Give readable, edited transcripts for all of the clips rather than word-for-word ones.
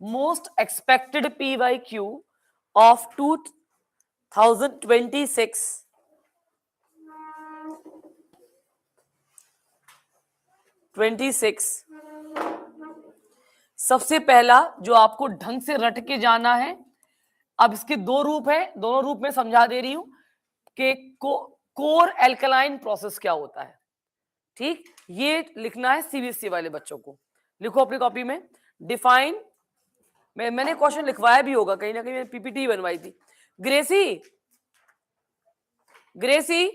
most expected PYQ of 2026 सबसे पहला जो आपको ढंग से रट के जाना है, अब इसके दो रूप है, दोनों रूप में समझा दे रही हूं कि कोर एल्कलाइन प्रोसेस क्या होता है। ठीक, ये लिखना है सीबीएसई वाले बच्चों को। लिखो अपनी कॉपी में, डिफाइन, मैंने क्वेश्चन लिखवाया भी होगा कहीं ना कहीं, मैंने पीपीटी बनवाई थी। ग्रेसी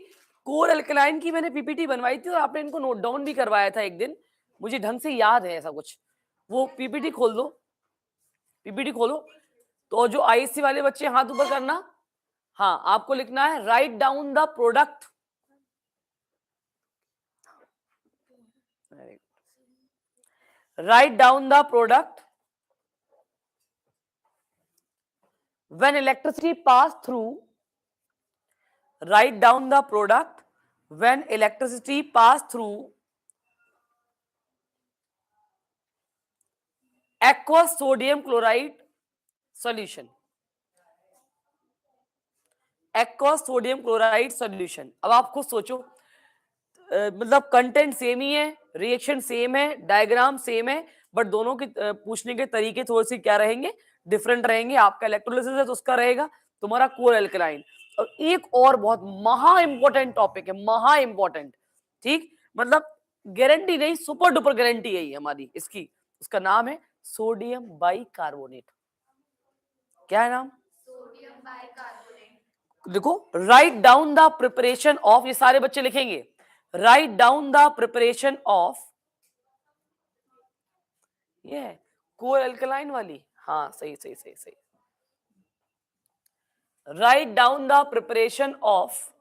कोर एल्कलाइन की मैंने पीपीटी बनवाई थी और आपने इनको नोट डाउन भी करवाया था एक दिन, मुझे ढंग से याद है ऐसा कुछ। वो पीपीटी खोल दो, पीपीटी खोलो। तो जो आईएससी वाले बच्चे हाथ ऊपर करना। हाँ, आपको लिखना है right down the product, write down the product when electricity pass through, write down the product when electricity pass through aqueous sodium chloride solution, aqueous sodium chloride solution। अब आप खुद सोचो, मतलब कंटेंट सेम ही है, रिएक्शन सेम है, diagram same है, but दोनों के पूछने के तरीके थोड़े से क्या रहेंगे, डिफरेंट रहेंगे। आपका इलेक्ट्रोलिसिस है तो उसका रहेगा तुम्हारा कोर एल्कलाइन। और एक और बहुत महा इंपॉर्टेंट टॉपिक है, महा इंपॉर्टेंट, ठीक, मतलब गारंटी नहीं, सुपर डुपर गारंटी है हमारी इसकी, उसका नाम है सोडियम बाइकार्बोनेट। क्या है नाम? Sodium bicarbonate. देखो, write down the preparation of, ये सारे बच्चे लिखेंगे, write down the preparation of, ये कोर एल्कलाइन वाली, हाँ सही सही सही सही, write down the preparation of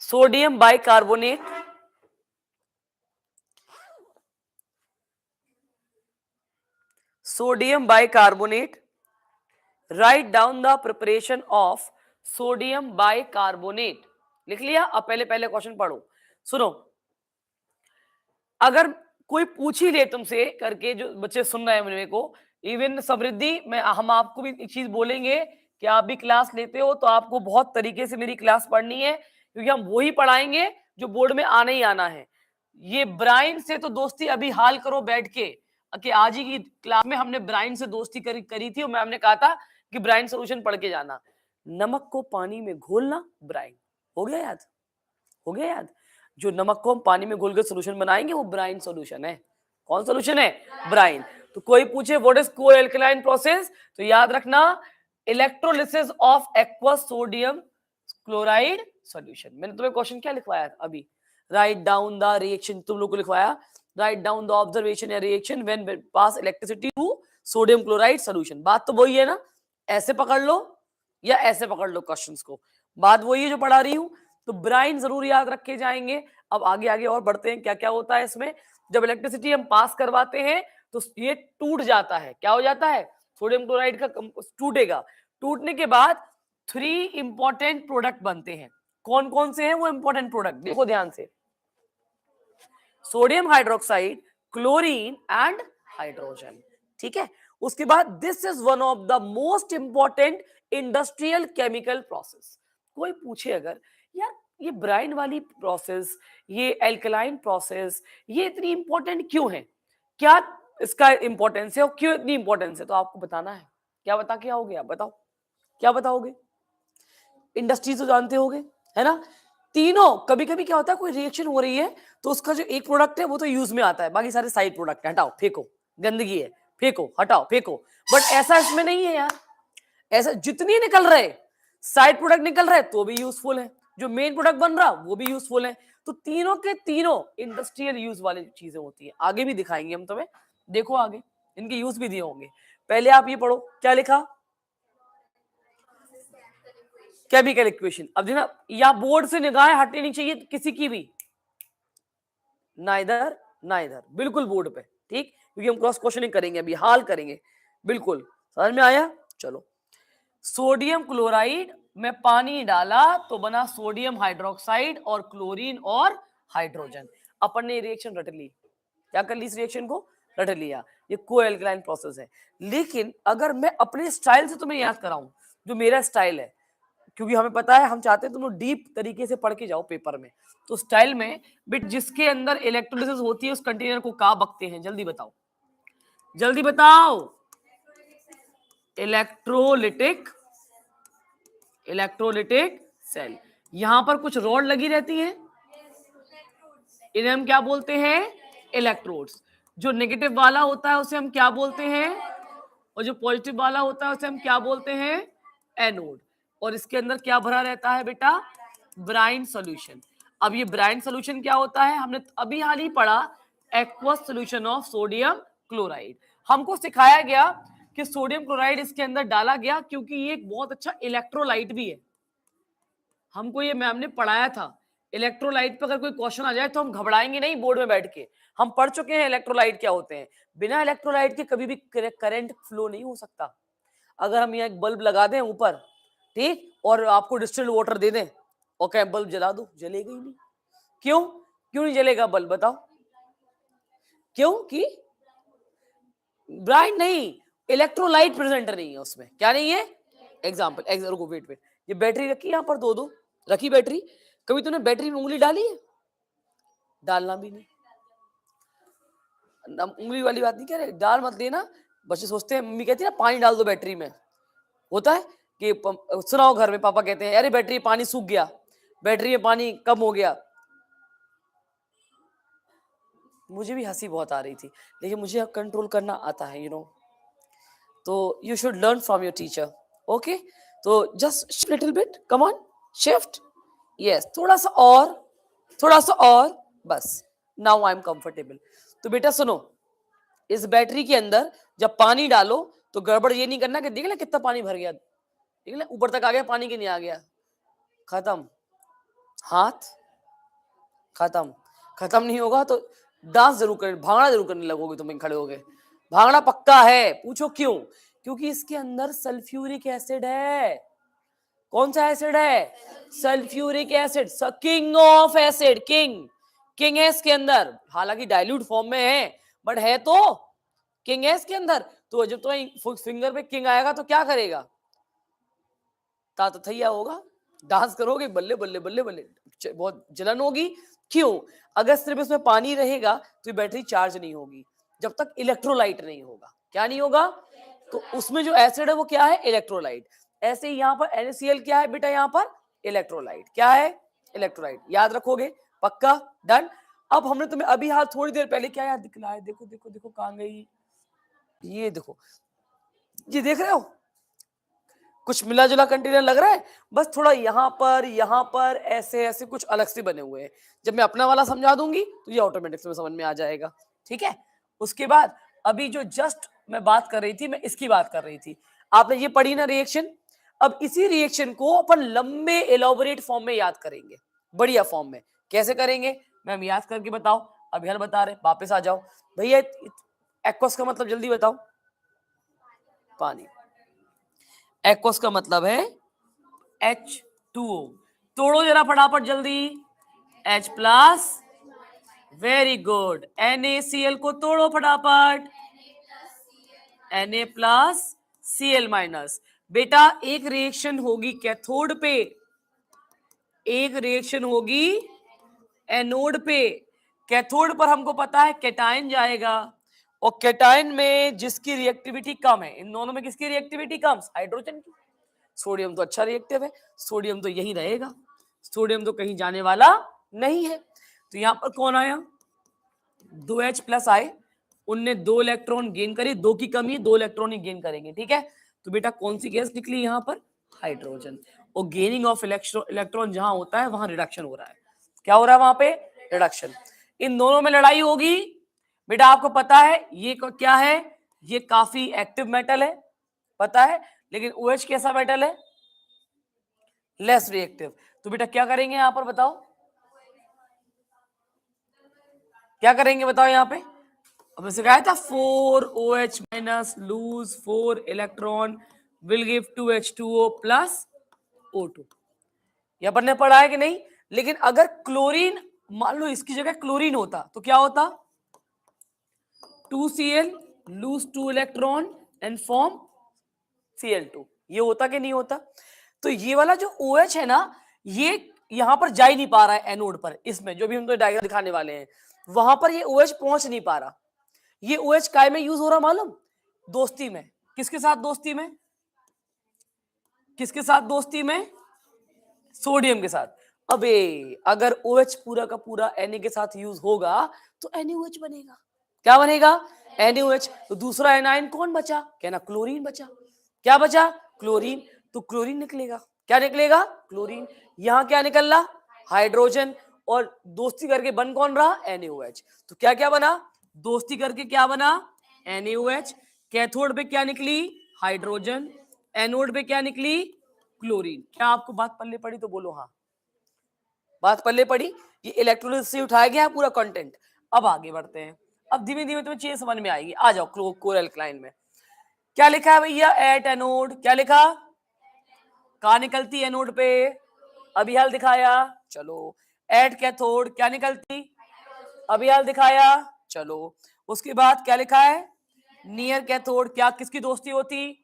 sodium bicarbonate, sodium bicarbonate, write down the preparation of sodium bicarbonate. लिख लिया? अब पहले पहले क्वेश्चन पढ़ो, सुनो। अगर कोई पूछ ही ले तुमसे करके, जो बच्चे सुन रहे हैं मेरे को, इवन समृद्धि, मैं हम आपको भी एक चीज बोलेंगे कि आप भी क्लास लेते हो तो आपको बहुत तरीके से मेरी क्लास पढ़नी है, क्योंकि हम वही पढ़ाएंगे जो बोर्ड में आना ही आना है। ये ब्राइन से तो दोस्ती अभी हाल करो बैठ के, कि आज ही की क्लास में हमने ब्राइन से दोस्ती करी थी और मैम ने कहा था कि ब्राइन सोल्यूशन पढ़ के जाना। नमक को पानी में घोलना, ब्राइन, हो गया याद? हो गया याद? जो नमक को हम पानी में घोल कर सोल्यूशन बनाएंगे वो ब्राइन सोल्यूशन है। कौन सोल्यूशन है? ब्राइन। तो कोई पूछे what is core alkaline process, तो याद रखना electrolysis of aqueous sodium chloride solution. मैंने तुम्हें क्वेश्चन क्या लिखवाया अभी? राइट डाउन द रिएक्शन, तुम लोग को लिखवाया राइट डाउन द ऑब्जर्वेशन या reaction when pass electricity to sodium chloride solution. बात तो वही है ना, ऐसे पकड़ लो या ऐसे पकड़ लो क्वेश्चंस को, बात वही है जो पढ़ा रही हूं। तो ब्राइन जरूर याद रखे जाएंगे। अब आगे आगे और बढ़ते हैं, क्या क्या होता है इसमें। जब इलेक्ट्रिसिटी हम पास करवाते हैं तो ये टूट जाता है, क्या हो जाता है? सोडियम क्लोराइड का टूटेगा। टूटने के बाद 3 इंपॉर्टेंट प्रोडक्ट बनते हैं। कौन कौन से हैं वो इंपॉर्टेंट प्रोडक्ट? देखो ध्यान से, sodium hydroxide, chlorine and hydrogen. ठीक है, उसके बाद this is one of the most important industrial chemical process. कोई पूछे अगर यार ये ब्राइन वाली प्रोसेस, ये एल्कलाइन प्रोसेस, ये इतनी इंपॉर्टेंट क्यों है, क्या इसका इंपॉर्टेंस है और क्यों इतनी इंपॉर्टेंस है, तो आपको बताना है। क्या बता के आओगे आप? बताओ क्या बताओगे? इंडस्ट्री तो जानते होगे, है ना? तीनों, कभी कभी क्या होता है कोई रिएक्शन हो रही है तो उसका जो एक प्रोडक्ट है वो तो यूज में आता है, बाकी सारे साइड प्रोडक्ट है, हटाओ फेंको, गंदगी है फेंको, हटाओ फेंको। बट ऐसा इसमें नहीं है यार, ऐसा जितनी निकल रहे साइड प्रोडक्ट निकल रहे तो भी यूजफुल है, जो मेन प्रोडक्ट बन रहा वो भी यूजफुल है। तो तीनों के तीनों इंडस्ट्रियल यूज वाली चीजें होती है, आगे भी दिखाएंगे हम तुम्हें, देखो आगे इनके यूज भी दिए होंगे। पहले आप ये पढ़ो, क्या लिखा? Chemical equation. अब देखना, या बोर्ड से निगाहें हटनी नहीं चाहिए किसी की भी, नाइदर नाइदर, बिल्कुल बोर्ड पे, ठीक, क्योंकि हम क्रॉस क्वेश्चनिंग करेंगे, अभी हाल करेंगे, बिल्कुल समझ में आया? चलो, सोडियम क्लोराइड में पानी डाला तो बना सोडियम हाइड्रोक्साइड और क्लोरीन और हाइड्रोजन। अपन ने रिएक्शन रट ली, क्या कर ली इस रिएक्शन को, रट लिया। ये को एल्कलाइन प्रोसेस है। लेकिन अगर मैं अपने स्टाइल से तुम्हें याद कराऊं, जो मेरा स्टाइल है, क्योंकि हमें पता है, हम चाहते हैं तुम लोग डीप तरीके से पढ़ के जाओ पेपर में, तो स्टाइल में बिट जिसके अंदर इलेक्ट्रोलिसिस होती है उस कंटेनर को क्या बकते हैं, जल्दी बताओ, जल्दी बताओ। Electrolytic, electrolytic cell. यहां पर कुछ रॉड लगी रहती हैं, इन्हें हम क्या बोलते हैं, इलेक्ट्रोड्स। जो नेगेटिव वाला होता है उसे हम क्या बोलते हैं, और जो पॉजिटिव वाला होता है उसे हम क्या बोलते हैं, एनोड। और इसके अंदर क्या भरा रहता है बेटा, ब्राइन सॉल्यूशन। अब ये ब्राइन सॉल्यूशन क्या होता है, हमने अभी हाल ही पढ़ा, aqueous solution of sodium chloride. हमको सिखाया गया कि सोडियम क्लोराइड इसके अंदर डाला गया क्योंकि ये एक बहुत अच्छा इलेक्ट्रोलाइट भी है। हमको ये मैम ने पढ़ाया था। इलेक्ट्रोलाइट पे अगर कोई क्वेश्चन आ जाए तो हम घबराएंगे नहीं, बोर्ड में बैठ के हम पढ़ चुके हैं इलेक्ट्रोलाइट क्या होते हैं। बिना इलेक्ट्रोलाइट के कभी भी करंट फ्लो नहीं हो सकता। अगर हम यहाँ एक बल्ब लगा दें ऊपर, ठीक, और आपको डिस्टिल्ड वाटर दे दें और कहें बल्ब जला दो, जलेगा ही नहीं। क्यों, क्यों नहीं जलेगा बल्ब, बताओ क्यों? कि ब्राइट नहीं, इलेक्ट्रोलाइट प्रेजेंट नहीं है उसमें। क्या नहीं है, एग्जाम्पल, रुको वेट वेट, ये बैटरी रखी यहाँ पर, दो दो रखी बैटरी, कभी तूने बैटरी में उंगली डाली है, डालना भी नहीं। उंगली वाली बात नहीं कह रहे, डाल मत देना। बच्चे सोचते हैं, मम्मी कहती है ना पानी डाल दो बैटरी में, होता है कि सुनाओ घर में पापा कहते हैं अरे बैटरी पानी सूख गया, बैटरी में पानी कम हो गया। मुझे भी हंसी बहुत आ रही थी, लेकिन मुझे कंट्रोल करना आता है, तो you should learn from your teacher, okay. तो just little bit, come on, shift, yes, थोड़ा सा और, थोड़ा सा और, बस, नाउ आई एम कंफर्टेबल। तो बेटा सुनो, इस बैटरी के अंदर जब पानी डालो तो गड़बड़ ये नहीं करना कि देख ले कितना पानी भर गया, देख ले ऊपर तक आ गया पानी, के नहीं आ गया, खत्म, हाथ खत्म। खत्म नहीं होगा तो डांस जरूर करने, भांगड़ा जरूर करने लगोगे तुम खड़े हो गए, भांगड़ा पक्का है। पूछो क्यों, क्योंकि इसके अंदर सल्फ्यूरिक एसिड है। कौन सा एसिड है, sulphuric acid, king of acid, king, king है इसके अंदर, हालांकि डाइल्यूट फॉर्म में है बट है तो किंग है इसके अंदर। तो जब तुम्हें फिंगर पे किंग आएगा तो क्या करेगा, तातथैया होगा, डांस करोगे, बल्ले बल्ले बल्ले बल्ले, बहुत जलन होगी। क्यों, अगर सिर्फ इसमें पानी रहेगा तो ये बैटरी चार्ज नहीं होगी जब तक इलेक्ट्रोलाइट नहीं होगा। क्या नहीं होगा, तो उसमें जो एसिड है वो क्या है, इलेक्ट्रोलाइट। ऐसे ही यहाँ पर NaCl क्या है बेटा, यहाँ पर इलेक्ट्रोलाइट, क्या है, इलेक्ट्रोलाइट, याद रखोगे, पक्का, डन। अब हमने तुम्हें अभी हाल थोड़ी देर पहले क्या याद दिखलाया, देखो देखो देखो कहाँ गई, ये देखो, ये देख रहे हो, कुछ मिला जुला कंटेनर लग रहा है, बस थोड़ा यहाँ पर ऐसे ऐसे कुछ अलग से बने हुए हैं। जब मैं अपना वाला समझा दूंगी तो ये ऑटोमेटिक में समझ में आ जाएगा, ठीक है। उसके बाद अभी जो जस्ट मैं बात कर रही थी, मैं इसकी बात कर रही थी, आपने ये पढ़ी ना रिएक्शन। अब इसी रिएक्शन को अपन लंबे एलोबरेट फॉर्म में याद करेंगे, बढ़िया फॉर्म में। कैसे करेंगे मैम, याद करके बताओ, अभी हल बता रहे, वापस आ जाओ भैया। एक्वस का मतलब जल्दी बताओ, पानी। एक्वस का मतलब है H2O, तोड़ो जरा फटाफट जल्दी, H plus, very good. NaCl को तोड़ो फटाफट, Na प्लस Cl माइनस। बेटा एक रिएक्शन होगी कैथोड पे, एक रिएक्शन होगी एनोड पे। कैथोड पर हमको पता है कैटायन जाएगा, और कैटायन में जिसकी रिएक्टिविटी कम है, इन दोनों में किसकी रिएक्टिविटी कम, हाइड्रोजन की। सोडियम तो अच्छा रिएक्टिव है, सोडियम तो यही रहेगा, सोडियम तो कहीं जाने वाला नहीं है। तो यहां पर कौन आया, 2H प्लस आए, उनने 2 इलेक्ट्रॉन गेन करे, 2 की कमी है, 2 इलेक्ट्रॉन ही गेन करेंगे, ठीक है। तो बेटा कौन सी गैस निकली यहाँ पर, हाइड्रोजन। और गेनिंग ऑफ इलेक्ट्रॉन जहां होता है वहां रिडक्शन हो रहा है। क्या हो रहा है वहां पे, रिडक्शन। इन दोनों में लड़ाई होगी बेटा, आपको पता है ये क्या है, ये काफी एक्टिव मेटल है, पता है, लेकिन OH कैसा मेटल है, लेस रिएक्टिव। तो बेटा क्या करेंगे यहां पर बताओ, क्या करेंगे बताओ यहाँ पे, अब सिखाया था 4OH minus lose 4 electron will give 2H2O plus O2। ये अपन ने पढ़ा है कि नहीं। लेकिन अगर क्लोरीन, मान लो इसकी जगह क्लोरीन होता तो क्या होता, 2Cl lose 2 electron and form Cl2। ये होता कि नहीं होता? तो ये वाला जो OH है ना, ये यहां पर जा ही नहीं पा रहा है एनोड पर, इसमें जो भी हम तो डायग्राम दिखाने वाले हैं वहां पर ये OH पहुंच नहीं पा रहा। ये OH काय में यूज हो रहा मालूम? दोस्ती में। किसके साथ दोस्ती में? किसके साथ दोस्ती में? सोडियम के साथ। अबे अगर OH पूरा का पूरा Na के साथ यूज होगा तो NaOH बनेगा। क्या बनेगा? NaOH। तो दूसरा एनाइन कौन बचा? कहना क्लोरीन बचा। क्या बचा? क्लोरीन। तो क्लोरीन निकलेगा। क्या निकलेगा? क्लोरीन। यहां क्या निकल रहा? हाइड्रोजन। और दोस्ती करके बन कौन रहा? NaOH। तो क्या क्या बना? दोस्ती करके क्या बना? NaOH। कैथोड पे क्या निकली? हाइड्रोजन। एनोड पे क्या निकली? क्लोरीन। क्या आपको बात पल्ले पड़ी? तो बोलो हाँ। बात पल्ले पड़ी? ये इलेक्ट्रोलिसिस से उठाया गया पूरा कंटेंट। अब आगे बढ़ते हैं। अब धीमे धीमे तुम्हें चीजें समझ में आएगी। आ जाओ कोर एल्कलाइन में क्या लिखा है भैया? At anode. क्या लिखा? कहां निकलती एनोड पे? अभी हाल दिखाया। चलो। एट कैथोड क्या निकलती? अभी हाल दिखाया। चलो। उसके बाद क्या लिखा है? नियर कैथोड क्या किसकी दोस्ती होती?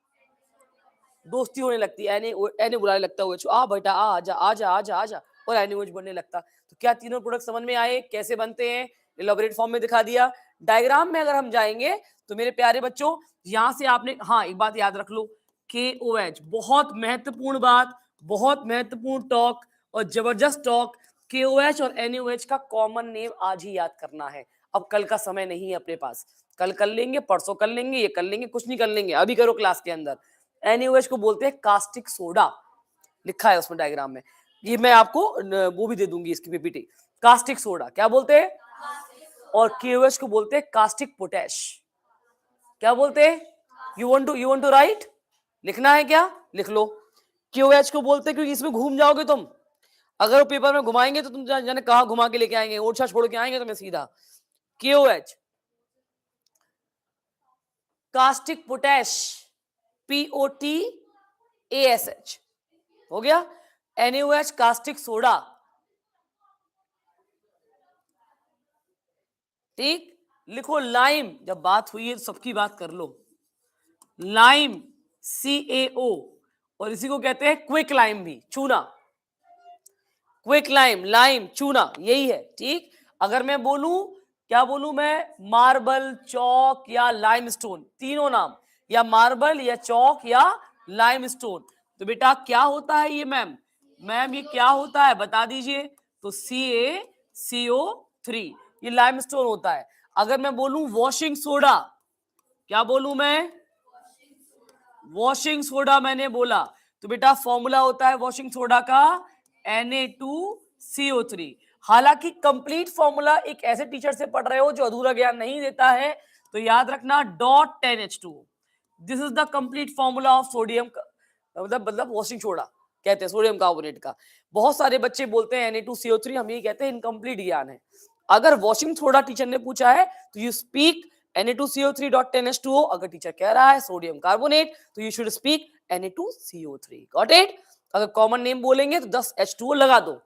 दोस्ती होने लगती है। एने बुलाने लगता है आ बेटा आ आजा आजा आजा आजा और एनओएच बनने लगता। तो क्या तीनों प्रोडक्ट समझ में आए? कैसे बनते हैं? इलैबोरेट फॉर्म में दिखा दिया। डायग्राम में अगर हम जाएंगे तो मेरे प्यारे बच्चों यहां से आपने हाँ एक बात याद रख लो, KOH बहुत महत्वपूर्ण बात, बहुत महत्वपूर्ण टॉक और जबरदस्त टॉक। KOH और NaOH का कॉमन नेम आज ही याद करना है। अब कल का समय नहीं है अपने पास, कल कर लेंगे, परसों कर लेंगे, ये कर लेंगे, कुछ नहीं कर लेंगे, अभी करो क्लास के अंदर। NaOH को बोलते हैं कास्टिक सोडा, लिखा है उसमें डायग्राम में। ये मैं आपको वो भी दे दूंगी इसकी पीपीटी। कास्टिक सोडा क्या बोलते हैं? और KOH को बोलते हैं कास्टिक पोटैश। क्या बोलते हैं? You want to write? लिखना है क्या? लिख लो। KOH को बोलते हैं क्योंकि इसमें घूम जाओगे तुम। अगर वो पेपर में घुमाएंगे तो तुम जाने कहां घुमा के लेके आएंगे, ओरछा छोड़ के आएंगे तुम्हें सीधा। KOH कास्टिक पोटैश POTASH हो गया। NaOH caustic soda. ठीक। लिखो लाइम, जब बात हुई है तो सबकी बात कर लो। लाइम CaO और इसी को कहते हैं क्विक लाइम भी, चूना। क्विक लाइम, लाइम चूना यही है। ठीक। अगर मैं बोलूं क्या बोलूं मैं? मार्बल, चौक या लाइमस्टोन, तीनों नाम, या मार्बल या चौक या लाइमस्टोन। तो बेटा क्या होता है ये मैम? मैम ये क्या होता है बता दीजिए। तो CaCO3 ये लाइमस्टोन होता है। अगर मैं बोलूं वॉशिंग सोडा, क्या बोलूं मैं? वॉशिंग सोडा मैंने बोला, तो बेटा फॉर्मूला होता है वॉशिंग सोडा का Na2CO3। हालांकि कंप्लीट फॉर्मूला एक ऐसे टीचर से पढ़ रहे हो जो अधूरा ज्ञान नहीं देता है, तो याद रखना .10H2। This is the complete formula of sodium, मतलब वॉशिंग सोडा कहते हैं सोडियम कार्बोनेट का। बहुत सारे बच्चे बोलते हैं Na2CO3, हम यही कहते हैं इनकम्प्लीट ज्ञान है। अगर वॉशिंग सोडा टीचर ने पूछा है तो यू स्पीक Na2CO3.10H2O। अगर टीचर कह रहा है सोडियम कार्बोनेट तो you should speak Na2CO3। Got it? अगर कॉमन नेम बोलेंगे तो 10 H2O लगा दो,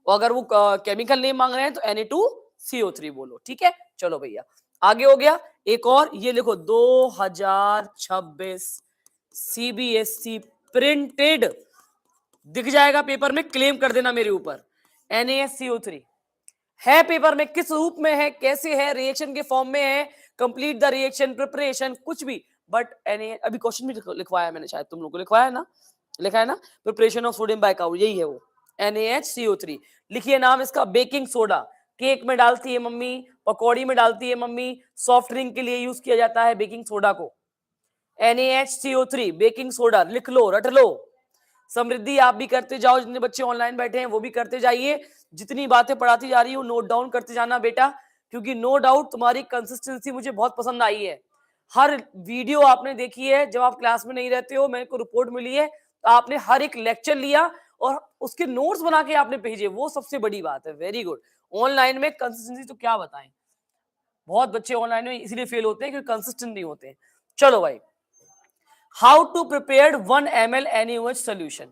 और अगर वो केमिकल नेम मांग रहे हैं तो Na2CO3 बोलो। ठीक है, चलो भैया आगे हो गया। एक और ये लिखो 2026 CBSE प्रिंटेड, दिख जाएगा पेपर में, क्लेम कर देना मेरे ऊपर। NaSCO3 है पेपर में, किस रूप में है, कैसे है, रिएक्शन के फॉर्म में है, कंप्लीट द रिएक्शन, प्रिपरेशन, कुछ भी, बट अभी क्वेश्चन भी लिखवाया मैंने, शायद तुम लोगों को लिखवाया ना, लिखा है ना, प्रिपरेशन ऑफ सोडियम बाइकार्बोनेट, यही है वो NaHCO3। लिखिए नाम इसका, बेकिंग सोडा। केक में डालती है मम्मी, पकौड़ी में डालती है मम्मी, सॉफ्ट ड्रिंक के लिए यूज किया जाता है बेकिंग सोडा को। NaHCO3 बेकिंग सोडा, लिख लो, रट लो। समृद्धि आप भी करते जाओ, जितने बच्चे ऑनलाइन बैठे हैं वो भी करते जाइए। जितनी बातें पढ़ाती जा रही हूँ नोट डाउन करते जाना बेटा, क्योंकि नो डाउट तुम्हारी कंसिस्टेंसी मुझे बहुत पसंद आई है। हर वीडियो आपने देखी है, जब आप क्लास में नहीं रहते हो, मेरे को रिपोर्ट मिली है, तो आपने हर एक लेक्चर लिया और उसके नोट्स बना के आपने भेजे, वो सबसे बड़ी बात है। Very good. ऑनलाइन में कंसिस्टेंसी तो क्या बताएं, बहुत बच्चे ऑनलाइन में इसलिए फेल होते हैं क्योंकि कंसिस्टेंट नहीं होते हैं। चलो भाई, how to prepare 1 ml NaOH solution.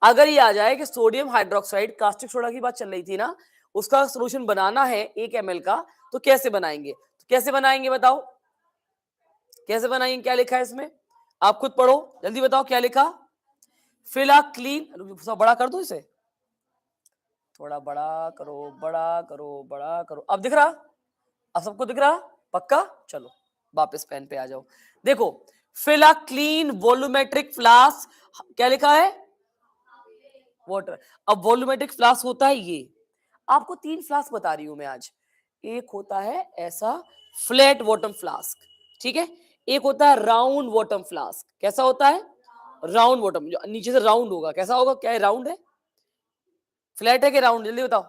अगर ये आ जाए कि सोडियम हाइड्रोक्साइड, कास्टिक सोडा की बात चल रही थी ना, उसका सोल्यूशन बनाना है 1 ml का, तो कैसे बनाएंगे? तो कैसे बनाएंगे बताओ, कैसे बनाएंगे, क्या लिखा है इसमें, आप खुद पढ़ो, जल्दी बताओ क्या लिखा। फिल अ क्लीन, बड़ा कर दो इसे, थोड़ा बड़ा करो, बड़ा करो, बड़ा करो, अब दिख रहा, अब सबको दिख रहा, पक्का। चलो वापस पेन पे आ जाओ, देखो fill a clean volumetric flask, क्या लिखा है, वाटर। अब वॉल्यूमेट्रिक फ्लास्क होता है ये, आपको 3 फ्लास्क बता रही हूं मैं आज। एक होता है ऐसा फ्लैट बॉटम फ्लास्क, ठीक है, एक होता है राउंड बॉटम फ्लास्क, कैसा होता है, राउंड बॉटम, जो नीचे से राउंड होगा, कैसा होगा, क्या है, राउंड है, फ्लैट है कि राउंड, जल्दी बताओ,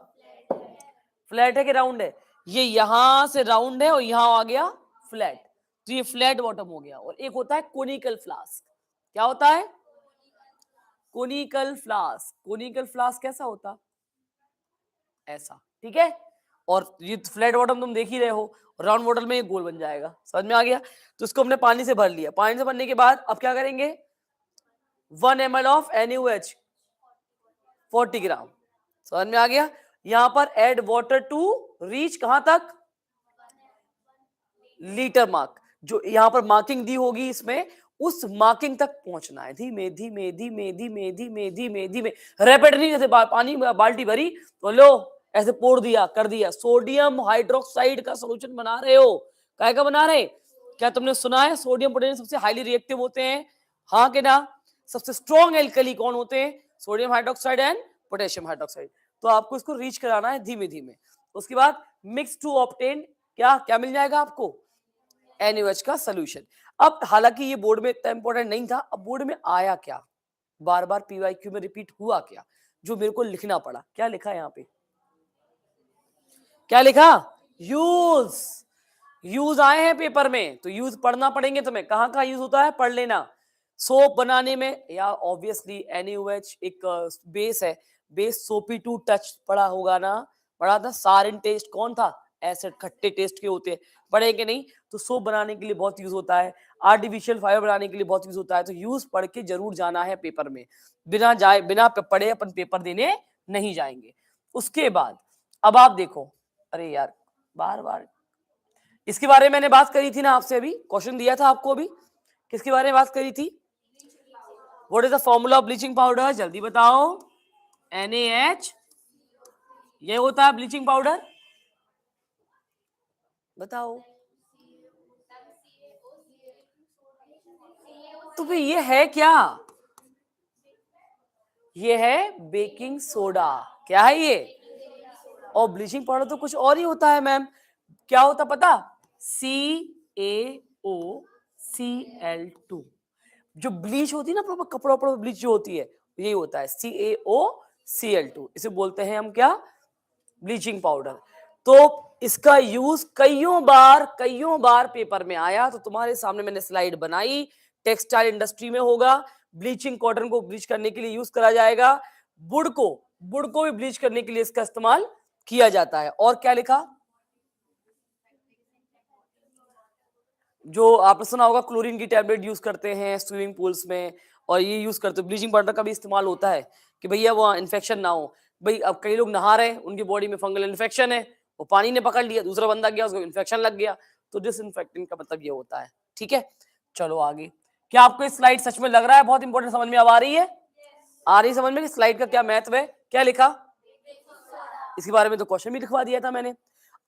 फ्लैट है कि राउंड है, ये यहां से राउंड है और यहां आ गया फ्लैट, तो ये फ्लैट बॉटम हो गया। और एक होता है कोनिकल फ्लास्क, क्या होता है, कोनिकल फ्लास्क, कोनिकल फ्लास्क कैसा होता, ऐसा, ठीक है। और ये फ्लैट बॉटम तुम देख ही रहे हो, राउंड बॉटल में ये गोल बन जाएगा, समझ में आ गया। तो इसको हमने पानी से भर लिया, पानी से भरने के बाद अब क्या करेंगे, 1 ml ऑफ NaOH 40 ग्राम, समझ में आ गया। यहां पर ऐड वाटर टू रीच कहां तक, लीटर मार्क, जो यहां पर मार्किंग दी होगी इसमें, उस मार्किंग तक पहुंचना है, धीमे धीमे धीमे धीमे धीमे धीमे धीमे, रैपिड नहीं, जैसे पानी बाल्टी भरी तो लो ऐसे पोड़ दिया कर दिया। सोडियम हाइड्रोक्साइड का सोल्यूशन बना रहे हो, काय का बना रहे, क्या तुमने सुना है सोडियम पोटेशियम सबसे हाईली रिएक्टिव होते हैं, हाँ के ना, सबसे स्ट्रॉन्ग एल्कली कौन होते हैं, sodium hydroxide and potassium hydroxide. तो आपको इसको रीच कराना है धीमे धीमे। उसके बाद मिक्स टू ऑब्टेन, क्या क्या मिल जाएगा आपको, NaOH का सोल्यूशन। अब हालांकि ये बोर्ड में इतना इंपॉर्टेंट नहीं था, अब बोर्ड में आया क्या, बार बार PYQ में रिपीट हुआ क्या, जो मेरे को लिखना पड़ा, क्या लिखा है यहाँ पे, क्या लिखा, यूज, यूज आए हैं पेपर में, तो यूज पढ़ना पड़ेंगे तुम्हें, कहाँ कहाँ यूज होता है पढ़ लेना। सोप बनाने में या ऑब्वियसली NaOH एक बेस है, बेस सोपी टू टच पढ़ा होगा ना, पढ़ा था। सारिन टेस्ट कौन था, एसिड खट्टे टेस्ट के होते हैं, पढ़ेंगे नहीं। तो सोप बनाने के लिए बहुत यूज होता है, आर्टिफिशियल फाइबर बनाने के लिए बहुत यूज होता है। तो यूज पढ़ के जरूर जाना है पेपर में, बिना पढ़े अपन पेपर देने नहीं जाएंगे। उसके बाद अब आप देखो, अरे यार बार बार इसके बारे में मैंने बात करी थी ना आपसे, अभी क्वेश्चन दिया था आपको, अभी किसके बारे में बात करी थी, what is the formula of bleaching powder, जल्दी बताओ, NaH, ये होता है ब्लीचिंग पाउडर, बताओ। तो फिर ये है क्या, ये है बेकिंग सोडा, क्या है ये, और ब्लीचिंग पाउडर तो कुछ और ही होता है मैम, क्या होता पता, CaOCl2, जो ब्लीच होती है ना प्रॉपर कपड़ा पर ब्लीच जो होती है, यही होता है CaOCl2, इसे बोलते हैं हम क्या, ब्लीचिंग पाउडर। तो इसका यूज कईयों बार पेपर में आया, तो तुम्हारे सामने मैंने स्लाइड बनाई, टेक्सटाइल इंडस्ट्री में होगा, ब्लीचिंग कॉटन को ब्लीच करने के लिए यूज करा जाएगा, गुड़ को भी ब्लीच करने के लिए इसका इस्तेमाल किया जाता है। और क्या लिखा, जो आपने सुना होगा क्लोरीन की टैबलेट यूज करते हैं स्विमिंग पूल्स में, और ये यूज करते हैं, ब्लीचिंग पाउडर का भी इस्तेमाल होता है कि भैया वो इन्फेक्शन ना हो। भाई अब कई लोग नहा रहे हैं, उनकी बॉडी में फंगल इन्फेक्शन है, वो पानी ने पकड़ लिया, दूसरा बंदा गया उसको इन्फेक्शन लग गया, तो डिसइंफेक्टिंग का मतलब ये होता है, ठीक है। चलो आगे, क्या आपको इस स्लाइड सच में लग रहा है बहुत इंपॉर्टेंट, समझ में अब आ रही है, आ रही समझ में कि स्लाइड का क्या महत्व है, क्या लिखा, इसके बारे में तो क्वेश्चन भी लिखवा दिया था मैंने।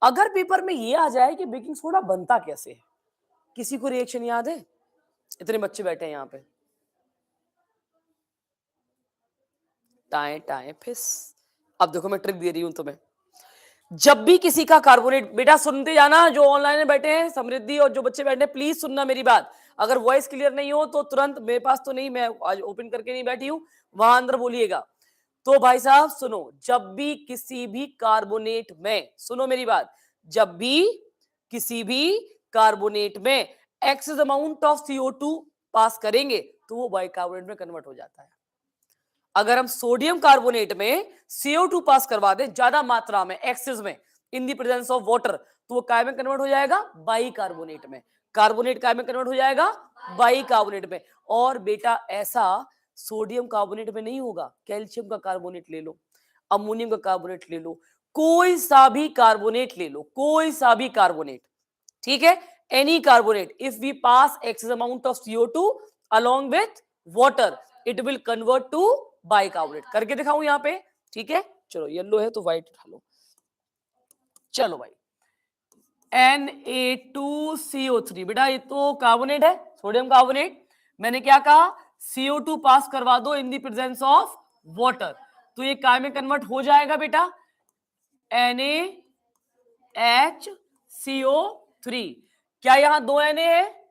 अगर पेपर में ये आ जाए कि बेकिंग सोडा बनता कैसे है, किसी को रिएक्शन याद है, इतने बच्चे बैठे हैं यहाँ पे, टाए टाए फिस। अब देखो मैं ट्रिक दे रही हूं तुम्हें, जब भी किसी का कार्बोनेट, बेटा सुनते जाना, जो ऑनलाइन में बैठे हैं समृद्धि और जो बच्चे बैठे हैं प्लीज सुनना मेरी बात, अगर वॉइस क्लियर नहीं हो तो तुरंत, मेरे पास तो नहीं, मैं आज ओपन करके नहीं बैठी हूं, वहां अंदर बोलिएगा। तो भाई साहब सुनो, जब भी किसी भी कार्बोनेट में, सुनो मेरी बात, जब भी किसी भी कार्बोनेट में एक्सेस अमाउंट ऑफ CO2 पास करेंगे तो वो बाइकार्बोनेट में कन्वर्ट हो जाता है। अगर हम सोडियम कार्बोनेट में CO2 पास करवा दें ज्यादा मात्रा में, एक्सेस में, इन दी प्रेजेंस ऑफ वाटर, तो वो काय में कन्वर्ट हो जाएगा, बाइकार्बोनेट में। कार्बोनेट काय में कन्वर्ट हो जाएगा, बाइकार्बोनेट में। और बेटा ऐसा सोडियम कार्बोनेट में नहीं होगा, कैल्शियम का कार्बोनेट ले लो, अमोनियम का कार्बोनेट ले लो, कोई सा भी कार्बोनेट ले लो, कोई सा भी कार्बोनेट, ठीक है, any carbonate if we pass excess amount of CO2 along with water it will convert to bicarbonate. करके दिखाऊं यहाँ पे, ठीक है, चलो येलो है तो व्हाइट उठा लो। चलो भाई, Na2CO3 बेटा ये तो कार्बोनेट है, सोडियम कार्बोनेट। मैंने क्या कहा, CO2 पास करवा दो in the presence of water, तो ये काय में कन्वर्ट हो जाएगा बेटा, NaHCO3। क्या यहाँ 2 Na है,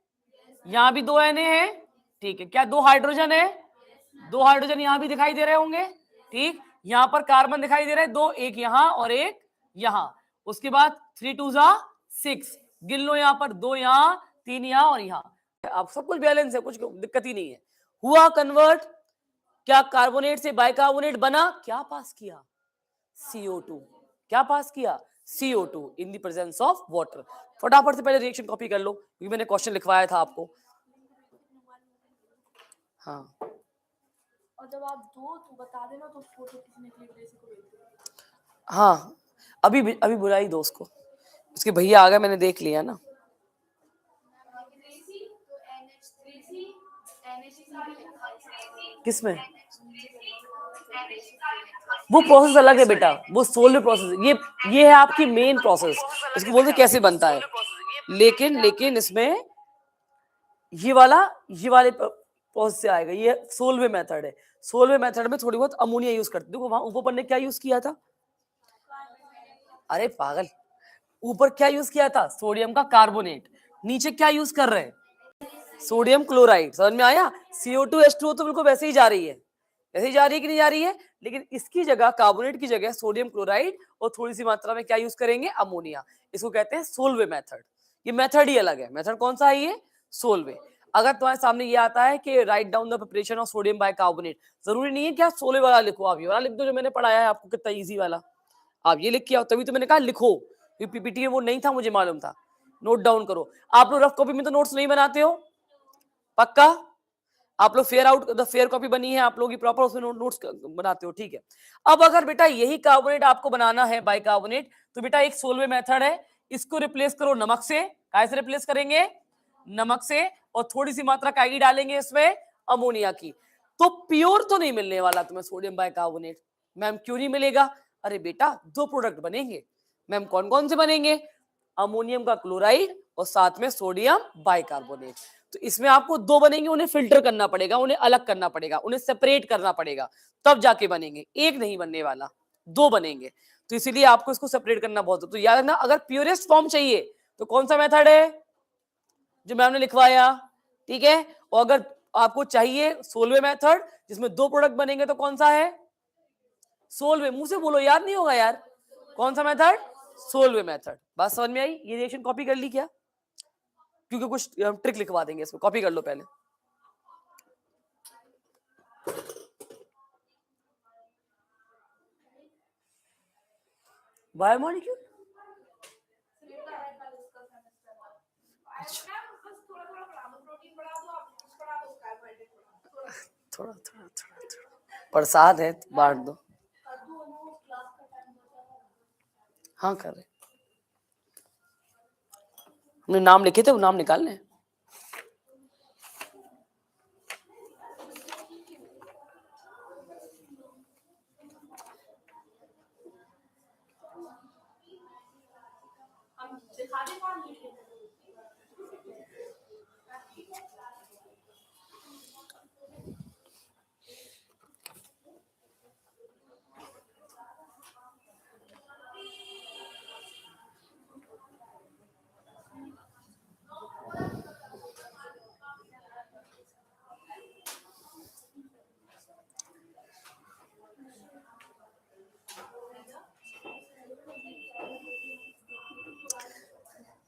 यहाँ भी 2 Na है, ठीक है। क्या 2 हाइड्रोजन है, 2 हाइड्रोजन यहाँ भी दिखाई दे रहे होंगे, ठीक। यहाँ पर कार्बन दिखाई दे रहे हैं 2, एक यहाँ और एक यहाँ। उसके बाद 3 2 6, गिन लो यहाँ पर 2 यहाँ, 3 यहाँ और यहाँ। अब सब कुछ बैलेंस है, कुछ दिक्कत ही नहीं है। हुआ कन्वर्ट, क्या कार्बोनेट से बाइकार्बोनेट बना, क्या पास किया, CO2। क्या पास किया, CO2 in the presence of water. फटाफट से पहले रिएक्शन कॉपी कर लो, क्योंकि मैंने क्वेश्चन लिखवाया था आपको। हाँ, और जब आप दो तो बता देना, तो फोटो खींचने के लिए किसी को भेज देना। हाँ, अभी बुलाई दो उसको, उसके भैया आ गए, मैंने देख लिया ना। किसमें, वो प्रोसेस अलग है बेटा, वो सोल्व प्रोसेस, ये है आपकी मेन प्रोसेस, इसको बोलते कैसे बनता है। लेकिन इसमें ये वाले प्रोसेस से आएगा, ये सोल्वे मेथड है। सोल्वे मेथड में थोड़ी बहुत अमोनिया यूज करते, देखो वहां ऊपर ने क्या यूज किया था, अरे पागल, ऊपर क्या यूज किया था, सोडियम का कार्बोनेट। नीचे क्या यूज कर रहे हैं, सोडियम क्लोराइड। समझ में आया, CO2H2O तो बिल्कुल वैसे ही जा रही है, वैसे ही जा रही है कि नहीं जा रही है, लेकिन इसकी जगह, कार्बोनेट की जगह सोडियम क्लोराइड और थोड़ी सी मात्रा में क्या यूज करेंगे, अमोनिया। इसको कहते हैं सोल्वे मेथड। ये मेथड ही अलग है। मेथड कौन सा है, ये सोल्वे। अगर तुम्हारे सामने ये आता है कि right down the preparation of sodium bicarbonate, जरूरी नहीं है कि आप सोल्वे वाला लिखो, आप ये वाला लिख दो जो मैंने पढ़ाया है आपको, कितना ईजी वाला। आप ये लिख के आओ, तभी तो मैंने कहा लिखो, पीपीटी में वो नहीं था, मुझे मालूम था। नोट डाउन करो। आप लोग रफ कॉपी में तो नोट्स नहीं बनाते हो, पक्का? आप लोग फेयर कॉपी बनी है आप लोगों की प्रॉपर, उसमें नोट्स बनाते हो, ठीक है। अब अगर बेटा यही कार्बोनेट आपको बनाना है बाइकार्बोनेट, तो बेटा एक सोल्वे मेथड है, इसको रिप्लेस करो नमक से। कैसे रिप्लेस करेंगे, नमक से, और थोड़ी सी मात्रा काई डालेंगे इसमें, अमोनिया की। तो प्योर तो नहीं मिलने वाला तुम्हें सोडियम बाइकार्बोनेट। मैम क्यों नहीं मिलेगा, अरे बेटा 2 प्रोडक्ट बनेंगे। मैम कौन कौन से बनेंगे, अमोनियम का क्लोराइड और साथ में सोडियम बाइकार्बोनेट। तो इसमें आपको 2 बनेंगे, उन्हें फिल्टर करना पड़ेगा, उन्हें अलग करना पड़ेगा, उन्हें सेपरेट करना पड़ेगा, तब जाके बनेंगे। एक नहीं बनने वाला, 2 बनेंगे। तो इसीलिए आपको इसको सेपरेट करना बहुत, तो याद रखना, अगर प्योरेस्ट फॉर्म चाहिए तो कौन सा मेथड है जो मैम ने लिखवाया, ठीक है। और अगर आपको चाहिए सोल्वे मेथड जिसमें 2 प्रोडक्ट बनेंगे, तो कौन सा है, सोल्वे। मुंह से बोलो, याद नहीं होगा यार, कौन सा मेथड, सोल्वे मेथड। बात समझ में आई? ये रिएक्शन कॉपी कर ली क्या, क्योंकि कुछ ट्रिक लिखवा देंगे, इसको कॉपी कर लो पहले। बायोमोलिक्यूल, थोड़ा प्रसाद है, बांट दो। हाँ कर रहे, हमने नाम लिखे थे, वो नाम निकालने।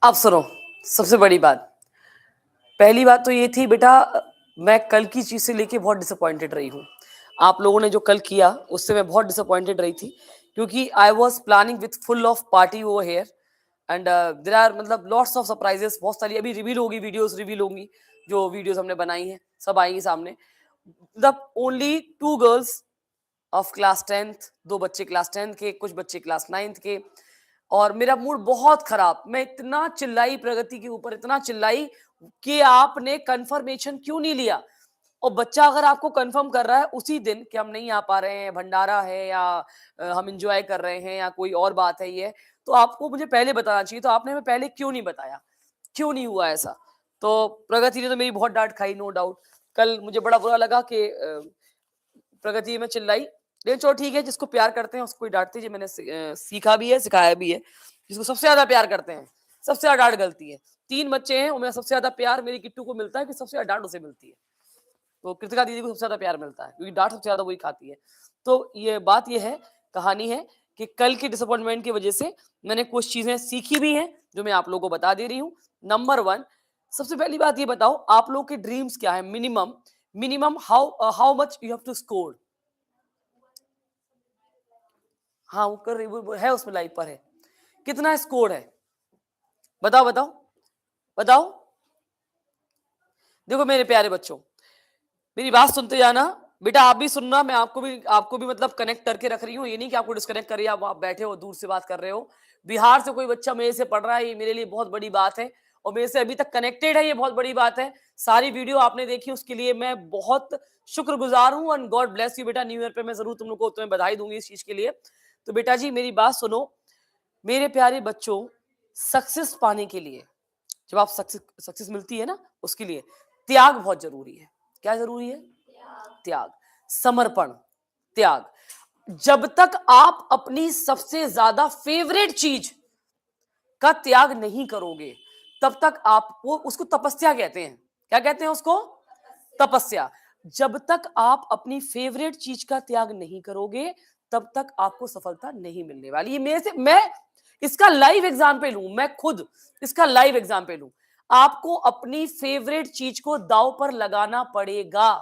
अब सुनो, सबसे बड़ी बात, पहली बात तो ये थी बेटा, मैं कल की चीज से लेके बहुत डिसअपॉइंटेड रही हूँ। आप लोगों ने जो कल किया उससे मैं बहुत डिसअपॉइंटेड रही थी, क्योंकि I was planning with full of party over here and there are मतलब लॉट्स ऑफ सरप्राइजेस, बहुत सारी अभी रिवील होगी, वीडियोस रिवील होंगी, जो वीडियोस हमने बनाई हैं सब आएंगी सामने। The only 2 girls of class 10th, 2 बच्चे क्लास 10th के, कुछ बच्चे क्लास 9th के, और मेरा मूड बहुत खराब, मैं इतना चिल्लाई प्रगति के ऊपर, इतना चिल्लाई कि आपने कंफर्मेशन क्यों नहीं लिया। और बच्चा अगर आपको कंफर्म कर रहा है उसी दिन कि हम नहीं आ पा रहे हैं, भंडारा है या हम एंजॉय कर रहे हैं या कोई और बात है ये, तो आपको मुझे पहले बताना चाहिए। तो आपने हमें पहले क्यों नहीं बताया, क्यों नहीं हुआ ऐसा। तो प्रगति ने तो मेरी बहुत डांट खाई, नो डाउट। कल मुझे बड़ा बुरा लगा कि प्रगति में चिल्लाई, लेकिन चलो ठीक है, जिसको प्यार करते हैं उसको ही डांटते हैं। मैंने सीखा भी है, सिखाया भी है। जिसको सबसे ज्यादा प्यार करते हैं सबसे ज्यादा डांट गलती है। 3 बच्चे हैं, उनमें सबसे ज्यादा प्यार मेरी किट्टू को मिलता है कि सबसे ज्यादा डांट उसे मिलती है। तो कृतिका दीदी को सबसे ज्यादा प्यार मिलता है क्योंकि डांट सबसे ज्यादा वही खाती है। तो ये बात ये है, कहानी है कि कल के डिसअपॉइंटमेंट की वजह से मैंने कुछ चीजें सीखी भी हैं जो मैं आप लोगों को बता दे रही हूँ। नंबर 1, सबसे पहली बात ये बताओ, आप लोगों के ड्रीम्स क्या है। Minimum minimum how much you have to score. हाँ, वो कर रही, वो है उसमें लाइव पर है। कितना स्कोर है, बताओ बताओ बताओ। देखो मेरे प्यारे बच्चों, मेरी बात सुनते जाना बेटा, आप भी सुनना, मैं आपको भी मतलब कनेक्ट करके रख रही हूँ। ये नहीं कि आपको डिस्कनेक्ट कर रही है, आप बैठे हो दूर से बात कर रहे हो। बिहार से कोई बच्चा मेरे से पढ़ रहा है, ये मेरे लिए बहुत बड़ी बात है। और मेरे से अभी तक कनेक्टेड है, ये बहुत बड़ी बात है। सारी वीडियो आपने देखी, उसके लिए मैं बहुत शुक्रगुजार हूँ। एंड गॉड ब्लेस यू बेटा। न्यू ईयर पे मैं जरूर तुम लोग को तुम्हें बधाई दूंगी इस चीज के लिए। तो बेटा जी मेरी बात सुनो, मेरे प्यारे बच्चों, सक्सेस पाने के लिए, जब आप सक्सेस मिलती है ना, उसके लिए त्याग बहुत जरूरी है। क्या जरूरी है? त्याग, समर्पण, त्याग। जब तक आप अपनी सबसे ज्यादा फेवरेट चीज का त्याग नहीं करोगे, तब तक आपको, उसको तपस्या कहते हैं। क्या कहते हैं उसको? तपस्या। जब तक आप अपनी फेवरेट चीज का त्याग नहीं करोगे, तब तक आपको सफलता नहीं मिलने वाली। ये मेरे से, मैं इसका लाइव एग्जाम्पल हूं, मैं खुद इसका लाइव एग्जाम्पल हूं। आपको अपनी फेवरेट चीज को दांव पर लगाना पड़ेगा,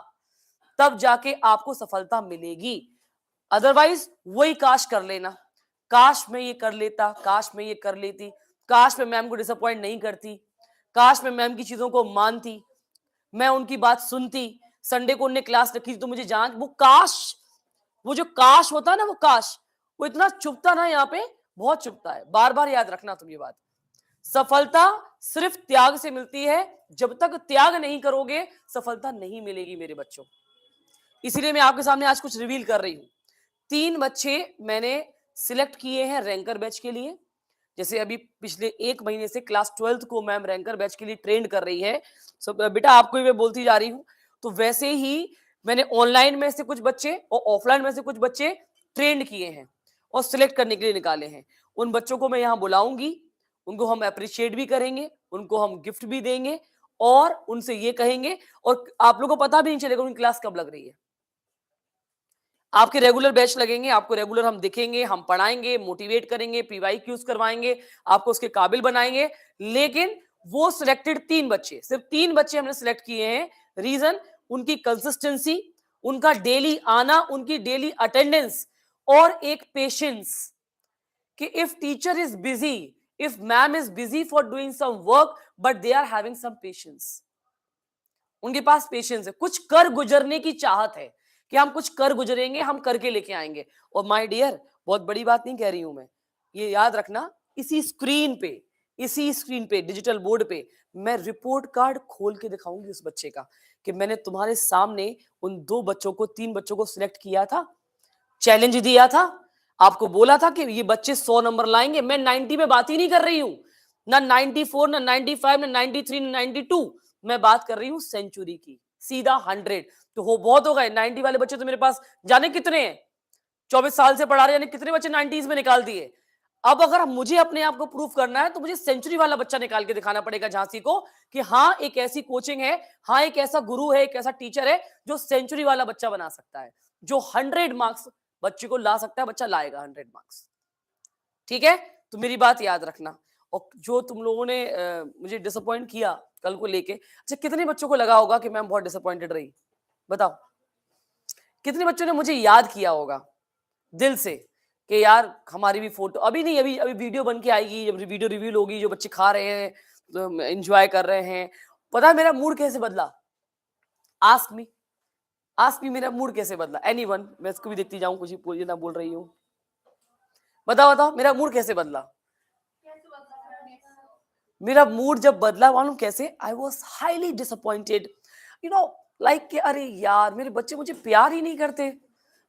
तब जाके आपको सफलता मिलेगी। अदरवाइज वही काश कर लेना, काश मैं ये कर लेता, काश मैं ये कर लेती, काश मैं मैम को डिसअपॉइंट नहीं करती, काश मैं मैम की चीजों को मानती, मैं उनकी बात सुनती, संडे को उनने क्लास रखी थी तो मुझे जान, वो काश, वो जो काश होता है ना, वो काश, वो इतना चुभता ना यहाँ पे, बहुत चुभता है। बार बार याद रखना तुम ये बात। सफलता सिर्फ त्याग से मिलती है। जब तक त्याग नहीं करोगे, सफलता नहीं मिलेगी मेरे बच्चों। इसीलिए मैं आपके सामने आज कुछ रिवील कर रही हूं। 3 बच्चे मैंने सिलेक्ट किए हैं रैंकर बैच के लिए। जैसे अभी पिछले 1 महीने से क्लास 12th को मैम रैंकर बैच के लिए ट्रेंड कर रही है। सो बेटा आपको ही मैं बोलती जा रही हूँ। तो वैसे ही मैंने ऑनलाइन में से कुछ बच्चे और ऑफलाइन में से कुछ बच्चे ट्रेंड किए हैं और सिलेक्ट करने के लिए निकाले हैं। उन बच्चों को मैं यहाँ बुलाऊंगी, उनको हम अप्रिशिएट भी करेंगे, उनको हम गिफ्ट भी देंगे और उनसे ये कहेंगे, और आप लोगों को पता भी नहीं चलेगा उनकी क्लास कब लग रही है। आपके रेगुलर बैच लगेंगे, आपको रेगुलर हम दिखेंगे, हम पढ़ाएंगे, मोटिवेट करेंगे, पीवाईक्यूज करवाएंगे, आपको उसके काबिल बनाएंगे। लेकिन वो सिलेक्टेड 3 बच्चे, सिर्फ 3 बच्चे हमने सिलेक्ट किए हैं। रीजन, उनकी कंसिस्टेंसी, उनका डेली आना, उनकी डेली अटेंडेंस और एक पेशेंस कि if teacher is busy, if ma'am is busy for doing some work, but they are having some patience. उनके पास पेशेंस है, कुछ कर गुजरने की चाहत है कि हम कुछ कर गुजरेंगे, हम करके लेके आएंगे। और माय डियर, बहुत बड़ी बात नहीं कह रही हूं मैं, ये याद रखना, इसी स्क्रीन पे डिजिटल बोर्ड पे मैं रिपोर्ट कार्ड खोल के दिखाऊंगी उस बच्चे का कि मैंने तुम्हारे सामने उन 2 बच्चों को, 3 बच्चों को सिलेक्ट किया था, चैलेंज दिया था, आपको बोला था कि ये बच्चे 100 नंबर लाएंगे। मैं 90 में बात ही नहीं कर रही हूं, ना 94, ना 95, ना 93, ना 92, मैं बात कर रही हूं सेंचुरी की, सीधा 100। तो हो बहुत हो गए 90 वाले बच्चे तो मेरे पास जाने कितने हैं, 24 साल से पढ़ा रहे, यानी कितने बच्चे 90s में निकाल दिए। अब अगर मुझे अपने आप को प्रूफ करना है तो मुझे सेंचुरी वाला बच्चा निकाल के दिखाना पड़ेगा झांसी को कि हाँ एक ऐसी कोचिंग है, हाँ एक ऐसा गुरु है, एक ऐसा टीचर है जो सेंचुरी वाला बच्चा बना सकता है, जो 100 मार्क्स बच्चे को ला सकता है, बच्चा लाएगा 100 मार्क्स। ठीक है, तो मेरी बात याद रखना। और जो तुम लोगों ने मुझे डिसअपॉइंट किया कल को लेके, अच्छा कितने बच्चों को लगा होगा कि मैम बहुत डिसअपॉइंटेड रही, बताओ कितने बच्चों ने मुझे याद किया होगा दिल से कि यार हमारी भी फोटो, अभी नहीं, अभी अभी वीडियो बन के आएगी, जब वीडियो रिवील होगी, जो बच्चे खा रहे हैं, तो एंजॉय कर रहे हैं, पता है मेरा मूड कैसे बदला? आस्क मी, आस्क मी, मेरा मूड कैसे बदला? एनीवन, मैं इसको भी देखती जाऊं, कुछ ही ना बोल रही हूँ, बताओ बताओ मेरा मूड कैसे बदला? मेरा मूड जब बदला मालूम कैसे, I was highly disappointed, like कि अरे यार मेरे बच्चे मुझे प्यार ही नहीं करते,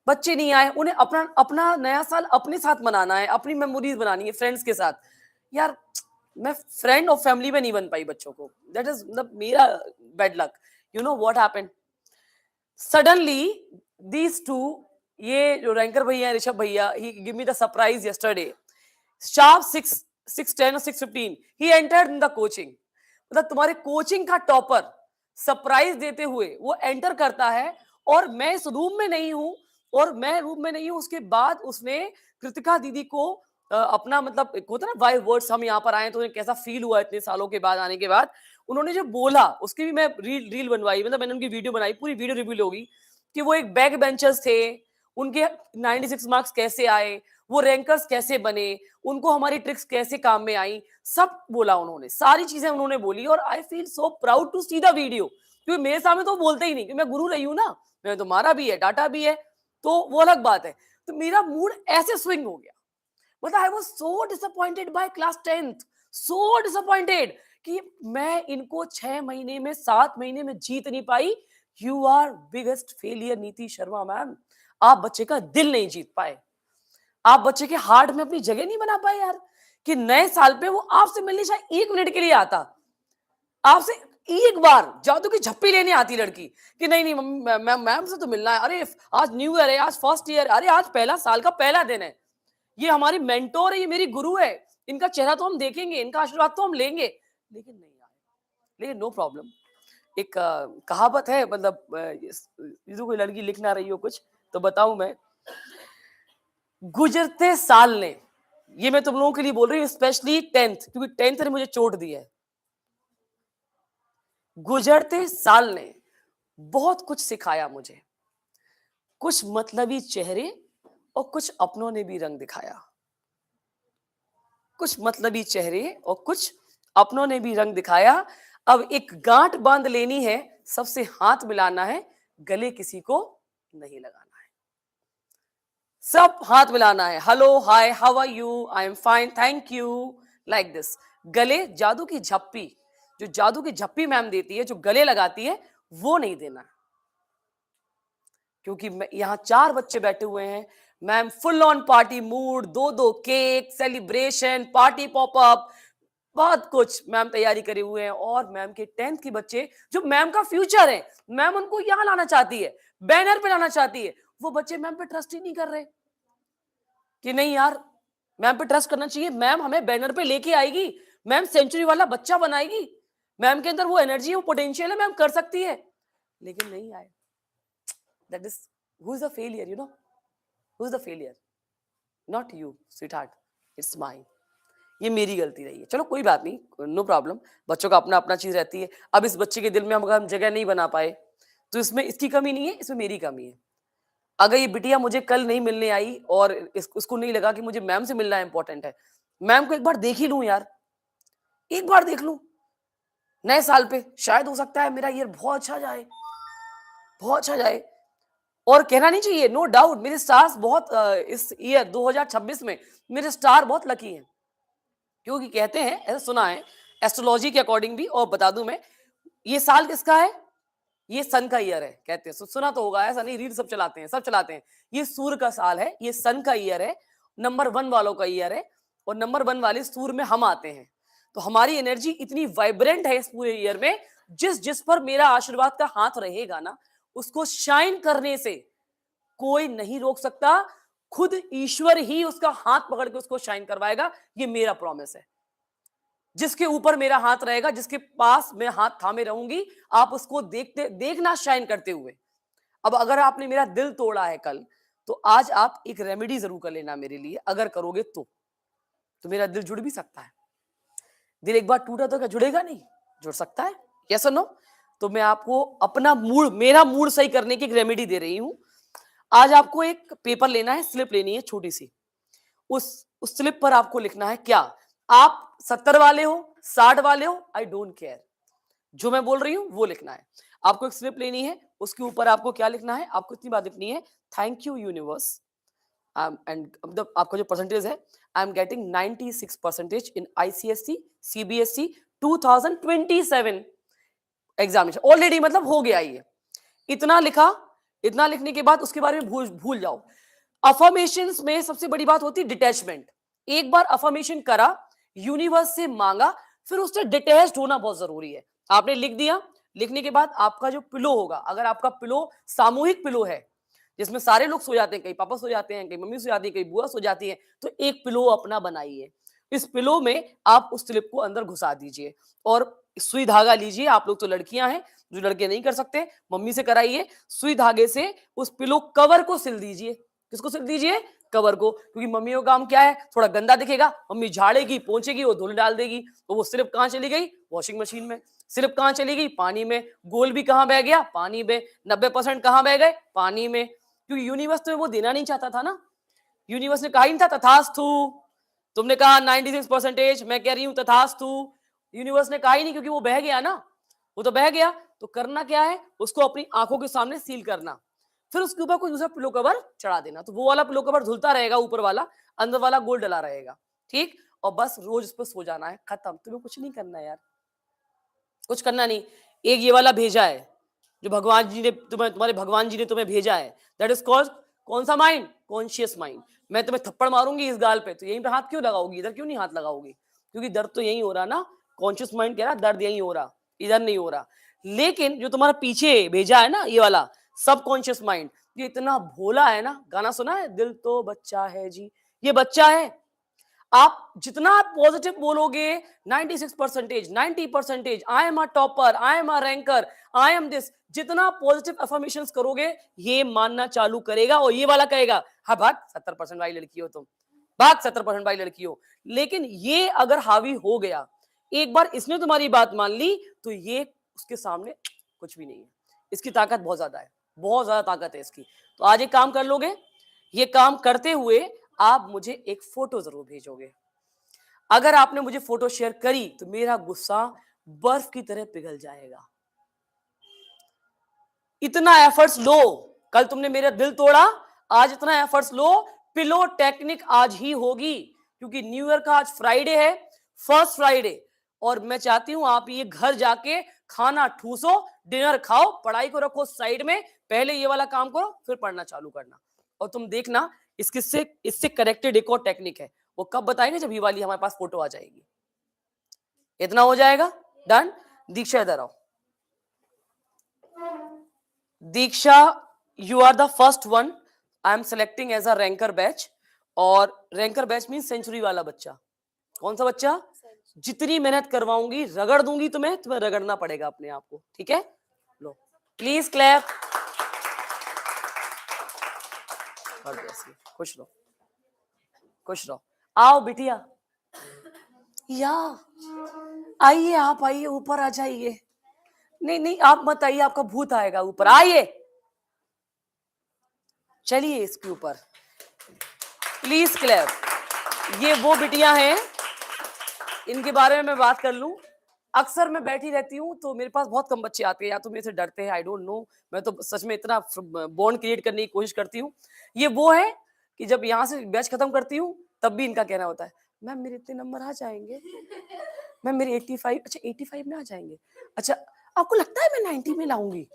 बच्चे नहीं आए, उन्हें अपना अपना नया साल अपने साथ मनाना है, अपनी मेमोरीज बनानी है फ्रेंड्स के साथ। यार मैं फ्रेंड और फैमिली में नहीं बन पाई बच्चों को, दैट इज मेरा bad luck. You know what happened, suddenly these two, ये जो रैंकर भैया हैं, ऋषभ भैया, he give me the surprise yesterday, sharp 6:10 और 6:15 he entered in the coaching. मतलब तुम्हारे कोचिंग का टॉपर सरप्राइज देते हुए वो एंटर करता है, और मैं इस रूम में नहीं हूं, और मैं रूम में नहीं हूं, उसके बाद उसने कृतिका दीदी को अपना मतलब एक होता ना वाइव वर्ड्स, हम यहाँ पर आए तो उन्हें कैसा फील हुआ इतने सालों के बाद आने के बाद, उन्होंने जो बोला उसकी भी मैं रील रील बनवाई, मतलब मैंने उनकी वीडियो बनाई, पूरी वीडियो रिव्यू होगी कि वो एक बैक बेंचर्स थे, उनके 96 मार्क्स कैसे आए, वो रैंकर्स कैसे बने, उनको हमारी ट्रिक्स कैसे काम में आई, सब बोला उन्होंने, सारी चीजें उन्होंने बोली, और I feel so proud to see the video, क्योंकि मेरे सामने तो वो बोलते ही नहीं, क्योंकि मैं गुरु रही हूँ ना, मैं तो मारा भी है, डाटा भी है, तो वो अलग बात है। तो मेरा मूड ऐसे स्विंग हो गया, मतलब I was so disappointed by class 10th, so disappointed कि मैं इनको 6 महीने में 7 महीने में जीत नहीं पाई। यू आर बिगेस्ट फेलियर नीति शर्मा मैम, आप बच्चे का दिल नहीं जीत पाए, आप बच्चे के हार्ट में अपनी जगह नहीं बना पाए यार, कि नए साल पे वो आपसे मिलने शायद 1 मिनट के लिए आता, आपसे एक बार जादू की झप्पी लेने आती लड़की कि नहीं नहीं मैम मैम से तो मिलना है, अरे आज न्यू ईयर है, आज फर्स्ट ईयर, अरे आज पहला साल का पहला दिन है, ये हमारी मेंटोर है, ये मेरी गुरु है, इनका चेहरा तो हम देखेंगे, इनका आशीर्वाद तो हम लेंगे, लेकिन नहीं आए। लेकिन नो प्रॉब्लम, एक कहावत है, मतलब जो कोई लड़की लिख ना रही हो कुछ तो बताऊं मैं, गुजरते साल ने, ये मैं तुम लोगों के लिए बोल रही हूँ, स्पेशली 10th, क्योंकि 10th ने मुझे चोट दी है, गुजरते साल ने बहुत कुछ सिखाया मुझे, कुछ मतलबी चेहरे और कुछ अपनों ने भी रंग दिखाया, कुछ मतलबी चेहरे और कुछ अपनों ने भी रंग दिखाया। अब एक गांठ बांध लेनी है, सबसे हाथ मिलाना है, गले किसी को नहीं लगाना है, सब हाथ मिलाना है, hello hi how are you, I am fine thank you, like this. गले जादू की झप्पी, जो जादू की झप्पी मैम देती है, जो गले लगाती है, वो नहीं देना है। क्योंकि यहाँ 4 बच्चे बैठे हुए हैं, ma'am full on party mood, 2-2 cake, celebration, party popup, बहुत कुछ मैम तैयारी करे हुए हैं, और मैम के 10th के बच्चे जो मैम का फ्यूचर है, मैम उनको यहाँ लाना चाहती है, बैनर पे लाना चाहती है, वो बच्चे मैम पे ट्रस्ट ही नहीं कर रहे कि नहीं यार मैम पे ट्रस्ट करना चाहिए, मैम हमें बैनर पे लेके आएगी, मैम सेंचुरी वाला बच्चा बनाएगी, मैम के अंदर वो एनर्जी, वो पोटेंशियल है, मैम कर सकती है, लेकिन नहीं आए। That is who is the failure, you know? Who is the failure? Not you, sweetheart. It's mine. ये मेरी गलती रही है, चलो कोई बात नहीं, नो प्रॉब्लम, बच्चों का अपना अपना चीज रहती है। अब इस बच्चे के दिल में हम जगह नहीं बना पाए, तो इसमें इसकी कमी नहीं है, इसमें मेरी कमी है। अगर ये बिटिया मुझे कल नहीं मिलने आई और इसको नहीं लगा कि मुझे मैम से मिलना इंपॉर्टेंट है, मैम को एक बार देख ही लूं यार, एक बार देख लूं नए साल पे, शायद हो सकता है मेरा ईयर बहुत अच्छा जाए, बहुत अच्छा जाए। और कहना नहीं चाहिए, नो डाउट मेरे स्टार्स बहुत इस ईयर 2026 में मेरे स्टार बहुत लकी हैं, क्योंकि कहते हैं, ऐसा सुना है एस्ट्रोलॉजी के अकॉर्डिंग भी, और बता दूं मैं, ये साल किसका है, ये सन का ईयर है, कहते हैं, सुना तो होगा, ऐसा नहीं, रीड सब चलाते हैं, सब चलाते हैं, ये सूर्य का साल है, ये सन का ईयर है, नंबर 1 वालों का ईयर है, और नंबर 1 वाले सूर्य में हम आते हैं, तो हमारी एनर्जी इतनी वाइब्रेंट है इस पूरे ईयर में, जिस जिस पर मेरा आशीर्वाद का हाथ रहेगा ना, उसको शाइन करने से कोई नहीं रोक सकता, खुद ईश्वर ही उसका हाथ पकड़ के उसको शाइन करवाएगा, ये मेरा प्रॉमिस है। जिसके ऊपर मेरा हाथ रहेगा, जिसके पास मैं हाथ थामे रहूंगी, आप उसको देखना शाइन करते हुए। अब अगर आपने मेरा दिल तोड़ा है कल, तो आज आप एक रेमेडी जरूर कर लेना मेरे लिए, अगर करोगे तो मेरा दिल जुड़ भी सकता है। दिल एक बार टूटा तो क्या जुड़ेगा नहीं, जुड़ सकता है, यस और नो। तो मैं आपको अपना मूड, मेरा मूड सही करने की एक रेमेडी दे रही हूं। आज आपको एक पेपर लेना है, स्लिप लेनी है छोटी सी, उस स्लिप पर आपको लिखना है क्या, आप 70 वाले हो, 60 वाले हो, आई डोंट केयर, जो मैं बोल रही हूं वो लिखना है। आपको एक स्लिप लेनी है, उसके ऊपर आपको क्या लिखना है, आपको इतनी बात लिखनी है, थैंक यू यूनिवर्स एंड मतलब आपका जो परसेंटेज है, I am getting 96% in ICSE CBSE 2027 examination already, मतलब हो गया ये। इतना लिखा, इतना लिखने के बाद उसके बारे में भूल भूल जाओ। अफर्मेशंस में सबसे बड़ी बात होती है डिटैचमेंट। एक बार अफर्मेशन करा, यूनिवर्स से मांगा, फिर उससे डिटैच्ड होना बहुत जरूरी है। आपने लिख दिया, लिखने के बाद आपका जो पिलो होगा, अगर आपका पिलो सामूहिक पिलो है जिसमें सारे लोग सो जाते हैं, कहीं पापा सो जाते हैं, कहीं मम्मी सो जाती है, कहीं बुआ सो जाती है, तो एक पिलो अपना बनाइए। इस पिलो में आप उस स्लिप को अंदर घुसा दीजिए और सुई धागा लीजिए। आप लोग तो लड़कियां हैं, जो लड़के नहीं कर सकते मम्मी से कराइए। सुई धागे से उस पिलो कवर को सिल दीजिए। किसको सिल दीजिए? कवर को। क्योंकि मम्मी का काम क्या है, थोड़ा गंदा दिखेगा, मम्मी झाड़ेगी पोंछेगी, वो धुल डाल देगी, तो वो स्लिप कहां चली गई? वॉशिंग मशीन में। स्लिप कहां चली गई? पानी में। गोल भी कहां बह गया? पानी में। 90% कहां बह गए? पानी में। क्योंकि यूनिवर्स तुम्हें वो देना नहीं चाहता था ना। यूनिवर्स ने कहा ही नहीं था तथास्तु। तुमने कहा 96%, मैं कह रही हूं तथास्तु। यूनिवर्स ने कहा ही नहीं, क्योंकि वो बह गया ना, वो तो बह गया। तो करना क्या है, उसको अपनी आंखों के सामने सील करना, फिर उसके ऊपर कोई दूसरा पिलो कवर चढ़ा देना, तो वो वाला पिलो कवर धुलता रहेगा, ऊपर वाला, अंदर वाला गोल डला रहेगा। ठीक, और बस रोज उस पर सो जाना है, खत्म। तुम्हें कुछ नहीं करना यार, कुछ करना नहीं। एक ये वाला भेजा है जो भगवान जी ने तुम्हारे भगवान जी ने तुम्हें भेजा है, दैट इज कॉल्ड कौन सा माइंड? Conscious mind. मैं तुम्हें थप्पड़ मारूंगी इस गाल पे, तो यहीं पे हाथ क्यों लगाओगी? इधर क्यों नहीं हाथ लगाओगी? क्योंकि दर्द तो यहीं हो रहा ना। कॉन्शियस माइंड कह रहा दर्द यहीं हो रहा, इधर नहीं हो रहा। लेकिन जो तुम्हारा पीछे भेजा है ना, ये वाला सब कॉन्शियस माइंड, ये इतना भोला है ना। गाना सुना है, दिल तो बच्चा है जी, ये बच्चा है। आप जितना पॉजिटिव बोलोगे, 96%, 90%, I am a topper, I am a ranker, I am this, जितना पॉजिटिव अफर्मेशंस करोगे, ये मानना चालू करेगा और ये वाला कहेगा हाँ भाग 70% वाली लड़की हो तुम, भाग 70% वाली लड़की हो। लेकिन ये अगर हावी हो गया, एक बार इसने तुम्हारी बात मान ली, तो ये उसके सामने कुछ भी नहीं है। इसकी ताकत बहुत ज्यादा है, बहुत ज्यादा ताकत है इसकी। तो आज एक काम कर लोगे, ये काम करते हुए आप मुझे एक फोटो जरूर भेजोगे। अगर आपने मुझे फोटो शेयर करी तो मेरा गुस्सा बर्फ की तरह पिघल जाएगा। इतना एफर्ट्स लो, कल तुमने मेरा दिल तोड़ा, आज इतना एफर्ट्स लो। पिलो टेक्निक आज ही होगी, क्योंकि न्यू ईयर का आज फ्राइडे है, फर्स्ट फ्राइडे। और मैं चाहती हूं आप ये घर जाके खाना ठूसो, डिनर खाओ, पढ़ाई को रखो साइड में, पहले ये वाला काम करो, फिर पढ़ना चालू करना। और तुम देखना, इससे कनेक्टेड एक और टेक्निक है, वो कब बताएंगे? जब ये वाली हमारे पास फोटो आ जाएगी। इतना हो जाएगा, डन। दीक्षा इधर आओ। Diksha, you are the first one I am selecting as a ranker batch. और रैंकर बैच मीन सेंचुरी वाला बच्चा। कौन सा बच्चा? जितनी मेहनत करवाऊंगी, रगड़ दूंगी तुम्हें रगड़ना पड़ेगा अपने आप को, ठीक है? लो प्लीज क्लैप। खुश रहो, खुश रहो। आओ बिटिया, या आइए, आप आइए, ऊपर आ जाइए। नहीं नहीं, आप मत आइए, आपका भूत आएगा ऊपर। आइए, चलिए इसके ऊपर, प्लीज क्लैप। ये वो बिटियां हैं, इनके बारे में मैं बात कर लूं। अक्सर मैं बैठी रहती हूँ तो मेरे पास बहुत कम बच्चे आते हैं, या तो मेरे से डरते हैं, आई डोंट नो। मैं तो सच में इतना बॉन्ड क्रिएट करने की कोशिश करती हूँ। ये वो है कि जब यहाँ से बैच खत्म करती हूँ, तब भी इनका कहना होता है, मैम मेरे इतने नंबर आ जाएंगे, मैम मेरे 85, अच्छा 85 में आ जाएंगे, अच्छा आपको लगता है मैं 90 में लाऊंगी?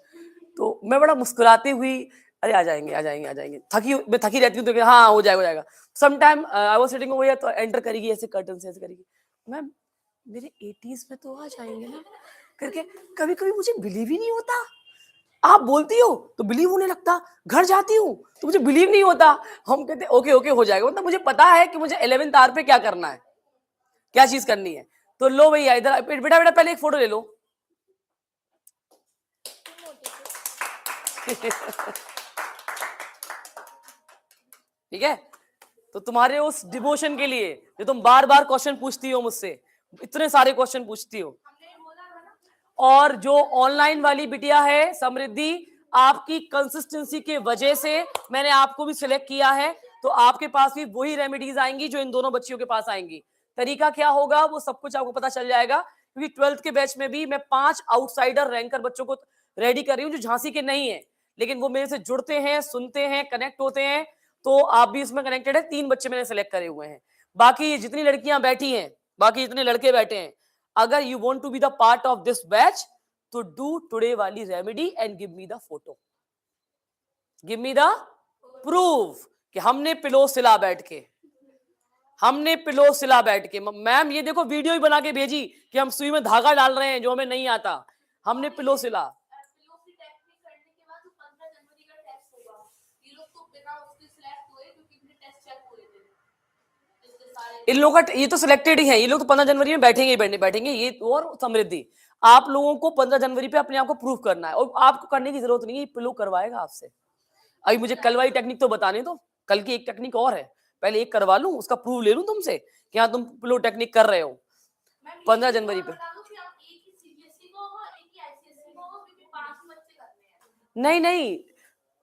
तो मैं बड़ा मुस्कुराती हुई, अरे आ जाएंगे आ जाएंगे आ जाएंगे, मैं थकी रहती हूँ, तो हाँ हो जाएगा हो जाएगा। Some time I was sitting over here, तो एंटर करेगी ऐसे कर्टन से, ऐसे करेगी, मैम मेरे 80s में तो आ जाएंगे ना, करके। कभी कभी मुझे बिलीव ही नहीं होता, आप बोलती हो तो बिलीव होने लगता, घर जाती हूँ तो मुझे बिलीव नहीं होता। हम कहते ओके ओके हो जाएगा, मतलब मुझे पता है कि मुझे 11th आवर पे क्या करना है, क्या चीज करनी है। तो लो भैया इधर, बेटा बेटा पहले एक फोटो ले लो। ठीक है, तो तुम्हारे उस डिवोशन के लिए जो तुम बार बार क्वेश्चन पूछती हो मुझसे, इतने सारे क्वेश्चन पूछती हो। और जो ऑनलाइन वाली बिटिया है समृद्धि, आपकी कंसिस्टेंसी के वजह से मैंने आपको भी सिलेक्ट किया है, तो आपके पास भी वही रेमेडीज आएंगी जो इन दोनों बच्चियों के पास आएंगी। तरीका क्या होगा वो सब कुछ आपको पता चल जाएगा, क्योंकि 12th के बैच में भी मैं 5 आउटसाइडर रैंकर बच्चों को रेडी कर रही हूँ, जो झांसी के नहीं है, लेकिन वो मेरे से जुड़ते हैं, सुनते हैं, कनेक्ट होते हैं। तो आप भी इसमें कनेक्टेड है। 3 बच्चे मैंने सेलेक्ट करे हुए हैं। बाकी जितनी लड़कियां बैठी हैं, बाकी जितने लड़के बैठे हैं, अगर you want to be the part of this batch तो डू टुडे वाली remedy and give me the photo, give me the proof कि हमने पिलो सिला बैठ के, हमने पिलो सिला बैठ के। मैम ये देखो वीडियो ही बना के भेजी कि हम सुई में धागा डाल रहे हैं जो हमें नहीं आता, हमने पिलो सिला। पिलो की टेक्निक करने के बाद 15 जनवरी का टेस्ट होगा। ये लोग तो बिना उसके सिलेक्ट हुए क्योंकि इनके टेस्ट चेक हुए थे। इसके सारे इन लोगों का ये तो सिलेक्टेड ही है, ये लोग तो 15 जनवरी में बैठेंगे ही बैठेंगे। ये और समृद्धि, आप लोगों को 15 जनवरी पे अपने आप को प्रूफ करना है और आपको करने की जरूरत नहीं है, पिलो करवाएगा आपसे। अभी मुझे कल वाली टेक्निक तो बताने दो, कल की एक टेक्निक और है, पहले एक करवा लूं, उसका प्रूफ ले लूं तुमसे कि हाँ तुम पिलो टेक्निक कर रहे हो। 15 जनवरी पे नहीं नहीं,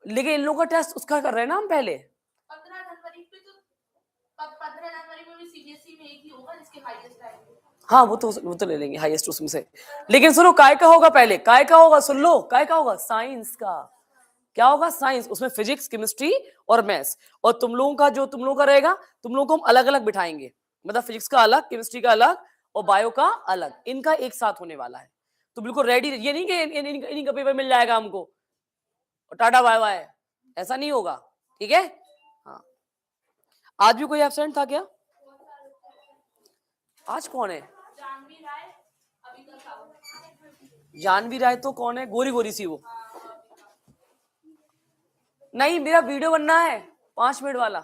लेकिन इन लोगों का टेस्ट उसका कर रहे हैं ना हम पहले। 15 जनवरी पे तो 15 जनवरी में भी सीबीएसई में एक ही होगा जिसके हाईएस्ट आएंगे। हाँ वो तो ले लेंगे हाईएस्ट उसमें से। लेकिन सुनो काय का होगा पहले, काय का होगा, सुन लो काय का होगा, साइंस का। क्या होगा, साइंस। उसमें फिजिक्स, केमिस्ट्री और मैथ्स। और तुम लोगों का जो तुम लोगों का रहेगा, तुम लोगों को हम अलग अलग बिठाएंगे, मतलब फिजिक्स का अलग, केमिस्ट्री का अलग और बायो का अलग, इनका एक साथ होने वाला है। तो बिल्कुल रेडी, ये नहीं कि इन्हीं का पेपर मिल जाएगा हमको और टाटा बाय बाय, ऐसा नहीं होगा, ठीक है। हाँ, आज भी कोई एब्सेंट था क्या? आज कौन है? जानवी राय अभी तक था। जानवी राय तो कौन है, गोरी गोरी सी वो? नहीं, मेरा वीडियो बनना है 5 मिनट वाला।